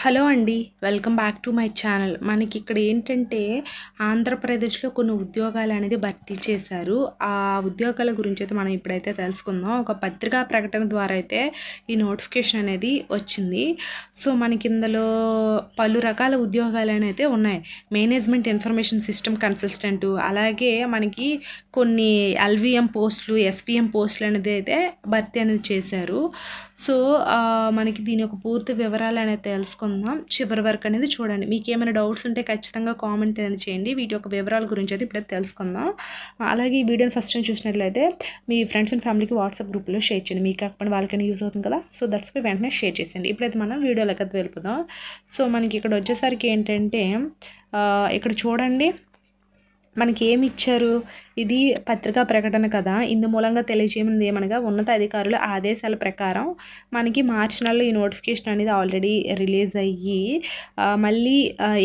Hello అండి. Welcome back to my channel. మనకి ఇక్కడ ఏంటంటే ఆంధ్రప్రదేశ్‌లో కొన్ని ఉద్యోగాలనేది భర్తీ చేశారు. ఆ ఉద్యోగాల గురించైతే మనం ఇప్పుడైతే తెలుసుకుందాం. ఒక పత్రికా ప్రకటన ద్వారా అయితే ఈ నోటిఫికేషన్ అనేది వచ్చింది. సో, మనకి ఇందులో పలు రకాల ఉద్యోగాలనైతే ఉన్నాయి. మేనేజ్మెంట్ ఇన్ఫర్మేషన్ సిస్టమ్ కన్సల్టెంటు, అలాగే మనకి కొన్ని ఎల్‌వీఎం పోస్టులు, ఎస్‌వీఎం పోస్టులు అనేది అయితే భర్తీ అనేది చేశారు. సో, మనకి దీని యొక్క పూర్తి వివరాలనేది తెలుసుకుందాం. చివరి వరకు అనేది చూడండి. మీకేమైనా డౌట్స్ ఉంటే ఖచ్చితంగా కామెంట్ అనేది చేయండి. వీటి యొక్క వివరాల గురించి అయితే ఇప్పుడైతే తెలుసుకుందాం. అలాగే ఈ వీడియోని ఫస్ట్ టైం చూసినట్లయితే మీ ఫ్రెండ్స్ అండ్ ఫ్యామిలీకి వాట్సాప్ గ్రూప్లో షేర్ చేయండి. మీకు కాకపోతే వాళ్ళకైనా యూజ్ అవుతుంది కదా. సో దట్స్ వై వెంటనే షేర్ చేసేయండి. ఇప్పుడైతే మనం వీడియోలోకి అయితే వెళ్ళిపోదాం. సో మనకి ఇక్కడ వచ్చేసరికి ఏంటంటే ఇక్కడ చూడండి, మనకి ఏమి ఇచ్చారు. ఇది పత్రికా ప్రకటన కదా. ఇందు మూలంగా తెలియజేయమంది ఏమనగా ఉన్నత అధికారుల ఆదేశాల ప్రకారం మనకి మార్చి నెలలో ఈ నోటిఫికేషన్ అనేది ఆల్రెడీ రిలీజ్ అయ్యి మళ్ళీ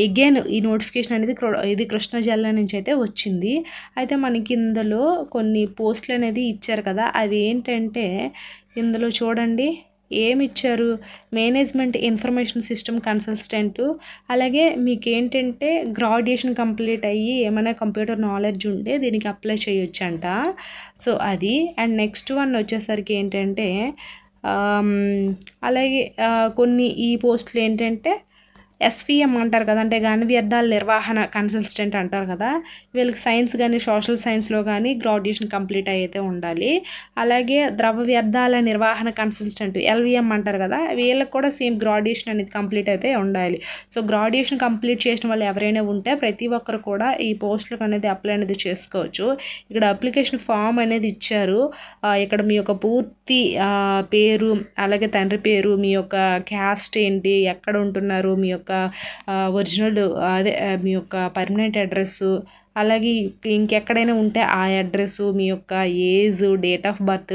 ఎగైన్ ఈ నోటిఫికేషన్ అనేది ఇది కృష్ణా జిల్లా నుంచి అయితే వచ్చింది. అయితే మనకి ఇందులో కొన్ని పోస్టులు అనేది ఇచ్చారు కదా. అవి ఏంటంటే ఇందులో చూడండి ఏమి ఇచ్చారు. మేనేజ్మెంట్ ఇన్ఫర్మేషన్ సిస్టమ్ కన్సల్టెంటు, అలాగే మీకు ఏంటంటే గ్రాడ్యుయేషన్ కంప్లీట్ అయ్యి ఏమైనా కంప్యూటర్ నాలెడ్జ్ ఉంటే దీనికి అప్లై చేయొచ్చంట. సో అది అండ్ నెక్స్ట్ వన్ వచ్చేసరికి ఏంటంటే అలాగే కొన్ని ఈ పోస్టులు ఏంటంటే ఎస్‌వీఎం అంటారు కదా, అంటే ఘన వ్యర్థాల నిర్వహణ కన్సల్టెంట్ అంటారు కదా. వీళ్ళకి సైన్స్ కానీ సోషల్ సైన్స్లో కానీ గ్రాడ్యుయేషన్ కంప్లీట్ అయితే ఉండాలి. అలాగే ద్రవ వ్యర్థాల నిర్వహణ కన్సల్టెంట్ ఎల్‌వీఎం అంటారు కదా, వీళ్ళకి కూడా సేమ్ గ్రాడ్యుయేషన్ అనేది కంప్లీట్ అయితే ఉండాలి. సో గ్రాడ్యుయేషన్ కంప్లీట్ చేసిన వాళ్ళు ఎవరైనా ఉంటే ప్రతి ఒక్కరు కూడా ఈ పోస్టులకు అనేది అప్లై అనేది చేసుకోవచ్చు. ఇక్కడ అప్లికేషన్ ఫామ్ అనేది ఇచ్చారు. ఇక్కడ మీ యొక్క పూర్తి పేరు, అలాగే తండ్రి పేరు, మీ యొక్క క్యాస్ట్ ఏంటి, ఎక్కడ ఉంటున్నారు, మీ యొక్క ఒరిజినల్ అదే మీ యొక్క పర్మనెంట్ అడ్రస్సు, అలాగే ఇంకెక్కడైనా ఉంటే ఆ అడ్రస్సు, మీ యొక్క ఏజ్, డేట్ ఆఫ్ బర్త్,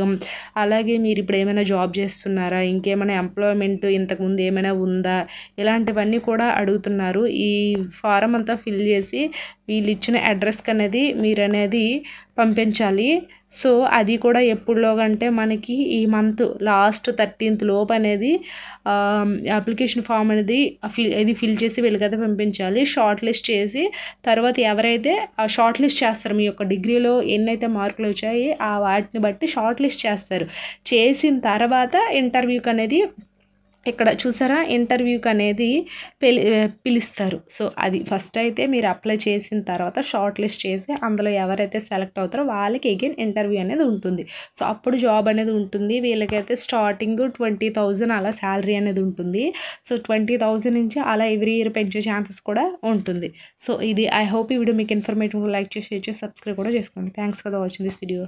అలాగే మీరు ఇప్పుడు ఏమైనా జాబ్ చేస్తున్నారా, ఇంకేమైనా ఎంప్లాయ్మెంట్ ఇంతకుముందు ఏమైనా ఉందా, ఇలాంటివన్నీ కూడా అడుగుతున్నారు. ఈ ఫారం అంతా ఫిల్ చేసి వీళ్ళు ఇచ్చిన అడ్రస్కి అనేది మీరు అనేది పంపించాలి. సో అది కూడా ఎప్పుడులోగంటే మనకి ఈ మంత్ లాస్ట్ 13th లోపు అనేది అప్లికేషన్ ఫామ్ అనేది ఫిల్ చేసి వీళ్ళకైతే పంపించాలి. షార్ట్ లిస్ట్ చేసి తర్వాత ఎవరైతే షార్ట్ లిస్ట్ చేస్తారు, మీ యొక్క డిగ్రీలో ఎన్నైతే మార్కులు వచ్చాయి ఆ వాటిని బట్టి షార్ట్ లిస్ట్ చేస్తారు. చేసిన తర్వాత ఇంటర్వ్యూకి అనేది ఇక్కడ చూసారా, ఇంటర్వ్యూకి అనేది పిలుస్తారు. సో అది ఫస్ట్ అయితే మీరు అప్లై చేసిన తర్వాత షార్ట్ లిస్ట్ చేసి అందులో ఎవరైతే సెలెక్ట్ అవుతారో వాళ్ళకి అగైన్ ఇంటర్వ్యూ అనేది ఉంటుంది. సో అప్పుడు జాబ్ అనేది ఉంటుంది. వీళ్ళకైతే స్టార్టింగ్ 20,000 అలా శాలరీ అనేది ఉంటుంది. సో 20,000 నుంచి అలా ఎవ్రీ ఇయర్ పెంచే ఛాన్సెస్ కూడా ఉంటుంది. సో ఇది ఐ హోప్ ఈ వీడియో మీకు ఇన్ఫర్మేటివ్. లైక్ చేసి షేర్ చేసి సబ్స్క్రైబ్ కూడా చేసుకోండి. Thanks for watching this video.